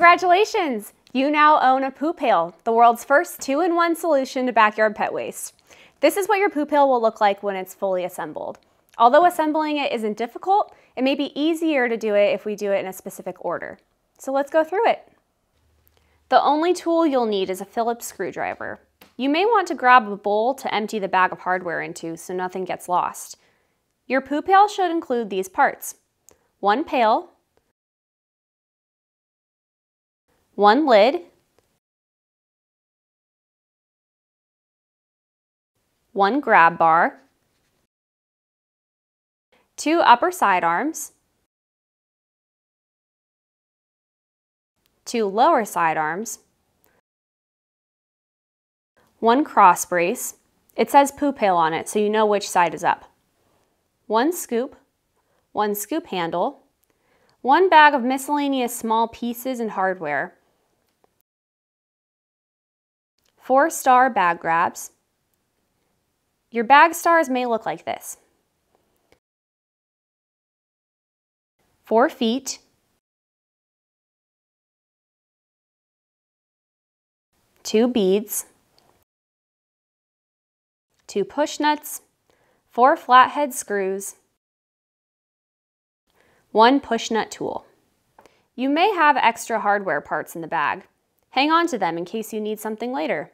Congratulations! You now own a PooPail, the world's first 2-in-1 solution to backyard pet waste. This is what your PooPail will look like when it's fully assembled. Although assembling it isn't difficult, it may be easier to do it if we do it in a specific order. So let's go through it. The only tool you'll need is a Phillips screwdriver. You may want to grab a bowl to empty the bag of hardware into so nothing gets lost. Your PooPail should include these parts: 1 pail, 1 lid, 1 grab bar, 2 upper side arms, 2 lower side arms, 1 cross brace. It says PooPail on it, so you know which side is up. 1 scoop, 1 scoop handle, 1 bag of miscellaneous small pieces and hardware, 4 star bag grabs. Your bag stars may look like this: 4 feet, 2 beads, 2 push nuts, 4 flathead screws, 1 push nut tool. You may have extra hardware parts in the bag. Hang on to them in case you need something later.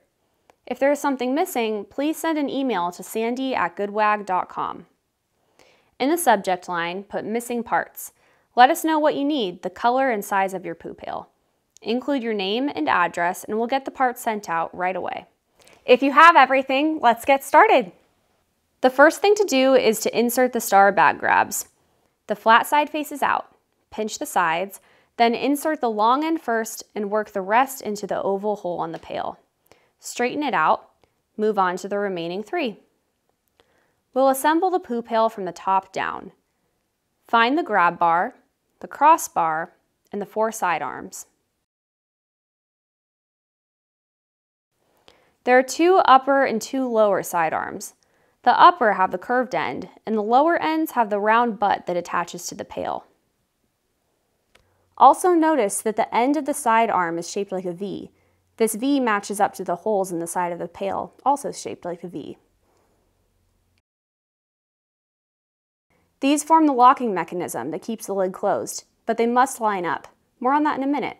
If there is something missing, please send an email to sandy@goodwag.com. In the subject line, put missing parts. Let us know what you need, the color and size of your PooPail. Include your name and address, and we'll get the parts sent out right away. If you have everything, let's get started. The first thing to do is to insert the star bag grabs. The flat side faces out. Pinch the sides, then insert the long end first and work the rest into the oval hole on the pail. Straighten it out, move on to the remaining 3. We'll assemble the PooPail from the top down. Find the grab bar, the cross bar, and the 4 side arms. There are 2 upper and 2 lower side arms. The upper have the curved end, and the lower ends have the round butt that attaches to the pail. Also notice that the end of the side arm is shaped like a V. This V matches up to the holes in the side of the pail, also shaped like a V. These form the locking mechanism that keeps the lid closed, but they must line up. More on that in a minute.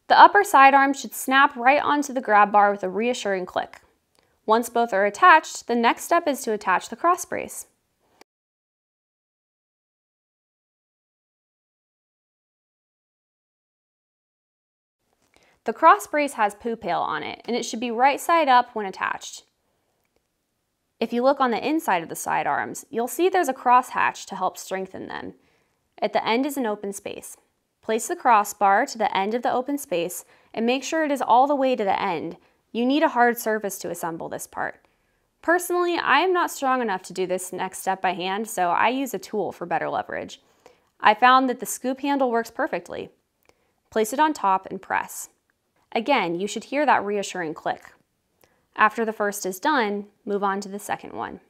The upper side arm should snap right onto the grab bar with a reassuring click. Once both are attached, the next step is to attach the cross brace. The cross brace has PooPail on it, and it should be right side up when attached. If you look on the inside of the side arms, you'll see there's a cross hatch to help strengthen them. At the end is an open space. Place the crossbar to the end of the open space and make sure it is all the way to the end. You need a hard surface to assemble this part. Personally, I am not strong enough to do this next step by hand, so I use a tool for better leverage. I found that the scoop handle works perfectly. Place it on top and press. Again, you should hear that reassuring click. After the first is done, move on to the second one.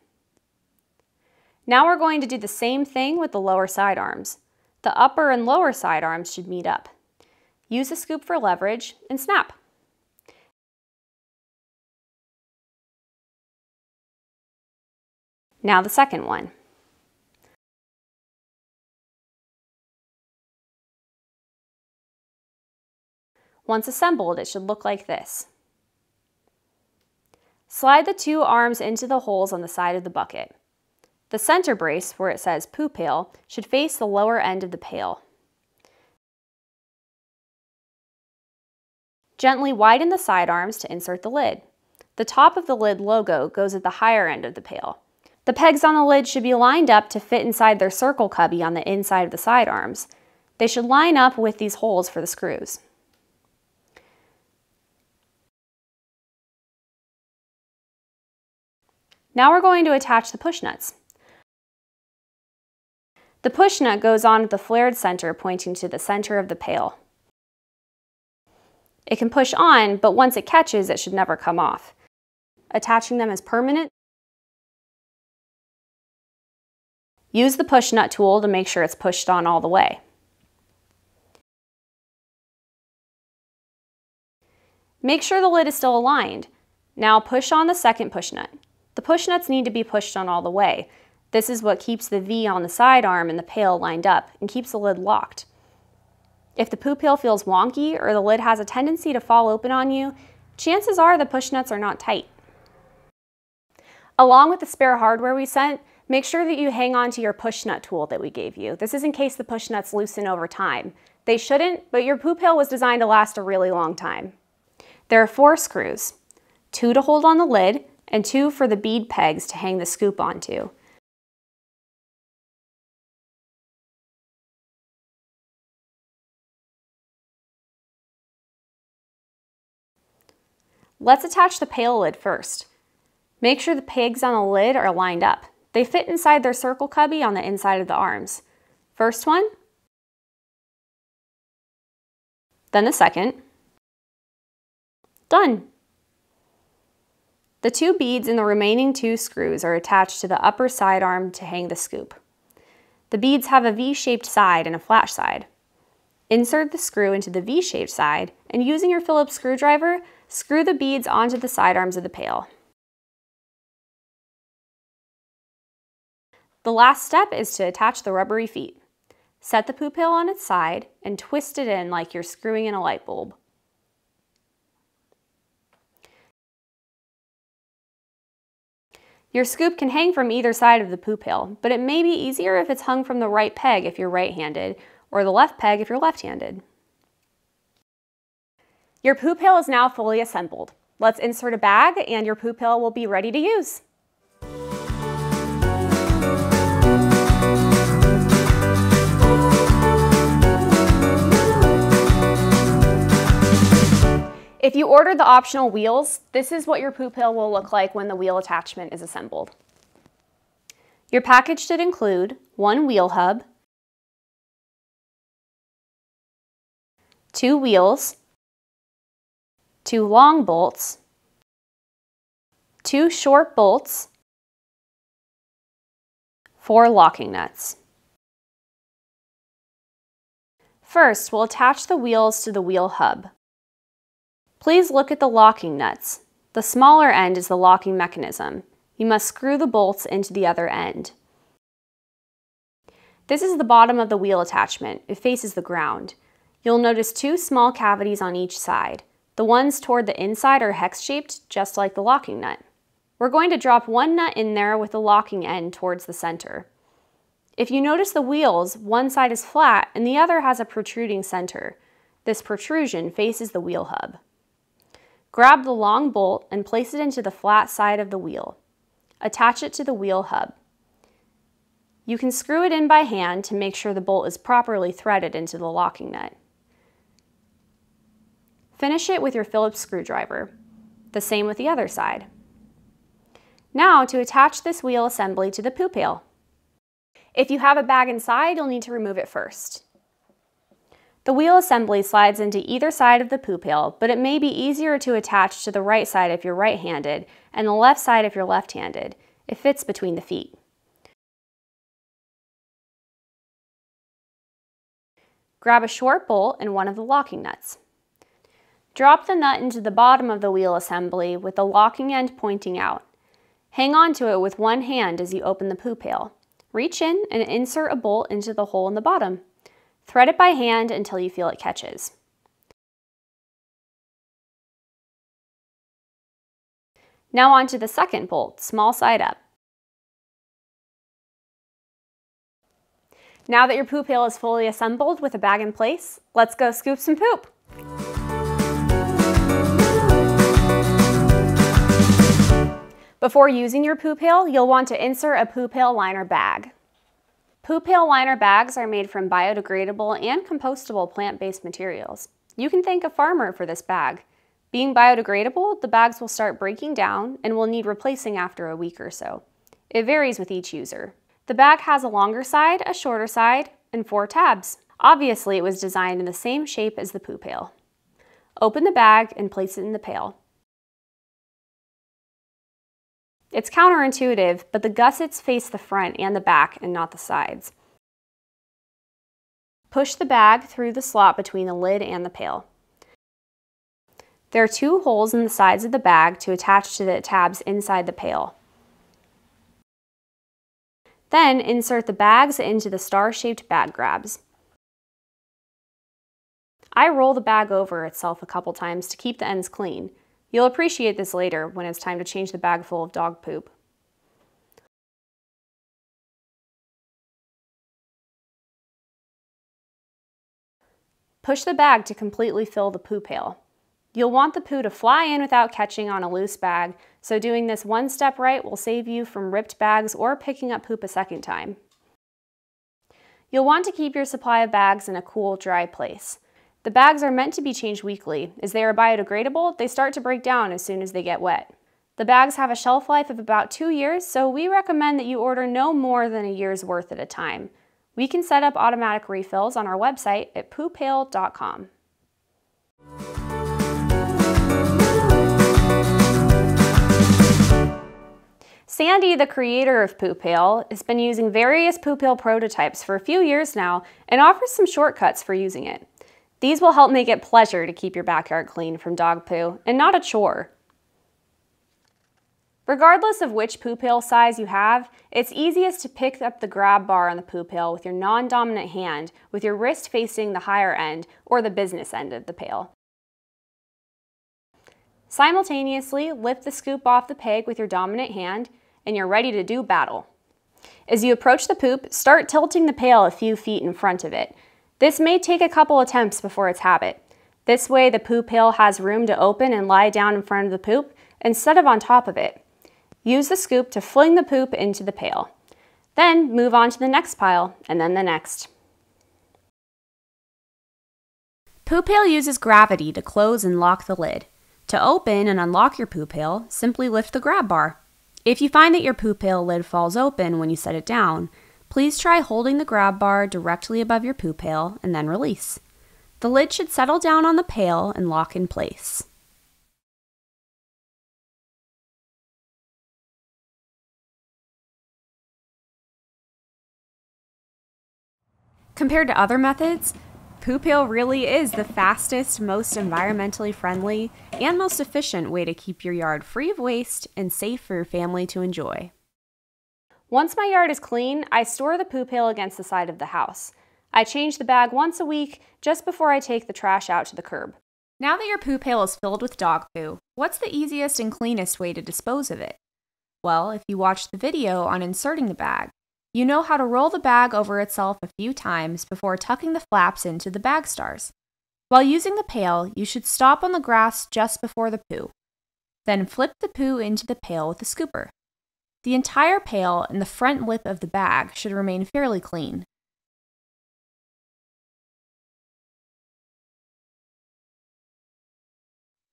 Now we're going to do the same thing with the lower side arms. The upper and lower side arms should meet up. Use a scoop for leverage and snap. Now the second one. Once assembled, it should look like this. Slide the 2 arms into the holes on the side of the bucket. The center brace, where it says PooPail, should face the lower end of the pail. Gently widen the side arms to insert the lid. The top of the lid logo goes at the higher end of the pail. The pegs on the lid should be lined up to fit inside their circle cubby on the inside of the side arms. They should line up with these holes for the screws. Now we're going to attach the push nuts. The push nut goes on at the flared center pointing to the center of the pail. It can push on, but once it catches, it should never come off. Attaching them is permanent. Use the push nut tool to make sure it's pushed on all the way. Make sure the lid is still aligned. Now push on the second push nut. The push nuts need to be pushed on all the way. This is what keeps the V on the side arm and the pail lined up and keeps the lid locked. If the PooPail feels wonky or the lid has a tendency to fall open on you, chances are the push nuts are not tight. Along with the spare hardware we sent, make sure that you hang on to your push nut tool that we gave you. This is in case the push nuts loosen over time. They shouldn't, but your PooPail was designed to last a really long time. There are 4 screws, 2 to hold on the lid and 2 for the bead pegs to hang the scoop onto. Let's attach the pail lid first. Make sure the pegs on the lid are lined up. They fit inside their circle cubby on the inside of the arms. First one, then the second. Done. The 2 beads in the remaining 2 screws are attached to the upper side arm to hang the scoop. The beads have a V-shaped side and a flat side. Insert the screw into the V-shaped side and using your Phillips screwdriver, screw the beads onto the side arms of the pail. The last step is to attach the rubbery feet. Set the PooPail on its side and twist it in like you're screwing in a light bulb. Your scoop can hang from either side of the PooPail, but it may be easier if it's hung from the right peg if you're right-handed, or the left peg if you're left-handed. Your PooPail is now fully assembled. Let's insert a bag and your PooPail will be ready to use. If you ordered the optional wheels, this is what your PooPail will look like when the wheel attachment is assembled. Your package should include 1 wheel hub, 2 wheels, 2 long bolts, 2 short bolts, 4 locking nuts. First, we'll attach the wheels to the wheel hub. Please look at the locking nuts. The smaller end is the locking mechanism. You must screw the bolts into the other end. This is the bottom of the wheel attachment. It faces the ground. You'll notice 2 small cavities on each side. The ones toward the inside are hex-shaped, just like the locking nut. We're going to drop 1 nut in there with the locking end towards the center. If you notice the wheels, one side is flat and the other has a protruding center. This protrusion faces the wheel hub. Grab the long bolt and place it into the flat side of the wheel. Attach it to the wheel hub. You can screw it in by hand to make sure the bolt is properly threaded into the locking nut. Finish it with your Phillips screwdriver. The same with the other side. Now to attach this wheel assembly to the PooPail. If you have a bag inside, you'll need to remove it first. The wheel assembly slides into either side of the PooPail, but it may be easier to attach to the right side if you're right-handed and the left side if you're left-handed. It fits between the feet. Grab a short bolt and one of the locking nuts. Drop the nut into the bottom of the wheel assembly with the locking end pointing out. Hang on to it with one hand as you open the PooPail. Reach in and insert a bolt into the hole in the bottom. Thread it by hand until you feel it catches. Now on to the second bolt, small side up. Now that your PooPail is fully assembled with a bag in place, let's go scoop some poop. Before using your PooPail, you'll want to insert a PooPail liner bag. PooPail liner bags are made from biodegradable and compostable plant-based materials. You can thank a farmer for this bag. Being biodegradable, the bags will start breaking down and will need replacing after a week or so. It varies with each user. The bag has a longer side, a shorter side, and 4 tabs. Obviously, it was designed in the same shape as the PooPail. Open the bag and place it in the pail. It's counterintuitive, but the gussets face the front and the back and not the sides. Push the bag through the slot between the lid and the pail. There are 2 holes in the sides of the bag to attach to the tabs inside the pail. Then insert the bags into the star-shaped bag grabs. I roll the bag over itself a couple times to keep the ends clean. You'll appreciate this later when it's time to change the bag full of dog poop. Push the bag to completely fill the poo pail. You'll want the poo to fly in without catching on a loose bag, so doing this one step right will save you from ripped bags or picking up poop a second time. You'll want to keep your supply of bags in a cool, dry place. The bags are meant to be changed weekly. As they are biodegradable, they start to break down as soon as they get wet. The bags have a shelf life of about 2 years, so we recommend that you order no more than a year's worth at a time. We can set up automatic refills on our website at PooPail.com. Sandy, the creator of PooPail, has been using various PooPail prototypes for a few years now and offers some shortcuts for using it. These will help make it a pleasure to keep your backyard clean from dog poo and not a chore. Regardless of which PooPail size you have, it's easiest to pick up the grab bar on the PooPail with your non-dominant hand, with your wrist facing the higher end or the business end of the pail. Simultaneously, lift the scoop off the peg with your dominant hand, and you're ready to do battle. As you approach the poop, start tilting the pail a few feet in front of it. This may take a couple attempts before it's habit. This way the poo pail has room to open and lie down in front of the poop instead of on top of it. Use the scoop to fling the poop into the pail. Then move on to the next pile and then the next. PooPail uses gravity to close and lock the lid. To open and unlock your PooPail, simply lift the grab bar. If you find that your PooPail lid falls open when you set it down, please try holding the grab bar directly above your PooPail and then release. The lid should settle down on the pail and lock in place. Compared to other methods, PooPail really is the fastest, most environmentally friendly, and most efficient way to keep your yard free of waste and safe for your family to enjoy. Once my yard is clean, I store the PooPail against the side of the house. I change the bag once a week, just before I take the trash out to the curb. Now that your PooPail is filled with dog poo, what's the easiest and cleanest way to dispose of it? Well, if you watched the video on inserting the bag, you know how to roll the bag over itself a few times before tucking the flaps into the bag stars. While using the pail, you should stop on the grass just before the poo. Then flip the poo into the pail with the scooper. The entire pail and the front lip of the bag should remain fairly clean.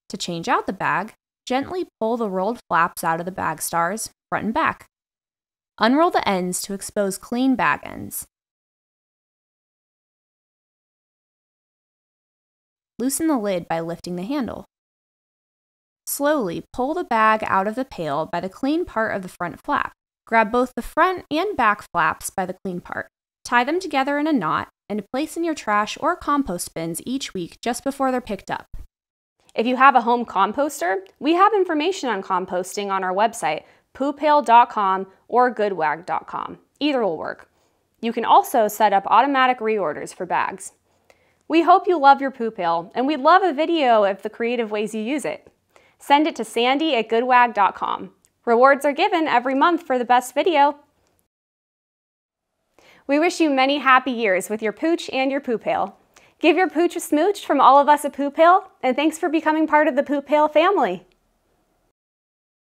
To change out the bag, gently pull the rolled flaps out of the bag stars, front and back. Unroll the ends to expose clean bag ends. Loosen the lid by lifting the handle. Slowly pull the bag out of the pail by the clean part of the front flap. Grab both the front and back flaps by the clean part. Tie them together in a knot and place in your trash or compost bins each week just before they're picked up. If you have a home composter, we have information on composting on our website, PooPail.com or GoodWag.com. Either will work. You can also set up automatic reorders for bags. We hope you love your PooPail, and we'd love a video of the creative ways you use it. Send it to Sandy@GoodWag.com. Rewards are given every month for the best video. We wish you many happy years with your pooch and your PooPail. Give your pooch a smooch from all of us at PooPail, and thanks for becoming part of the PooPail family.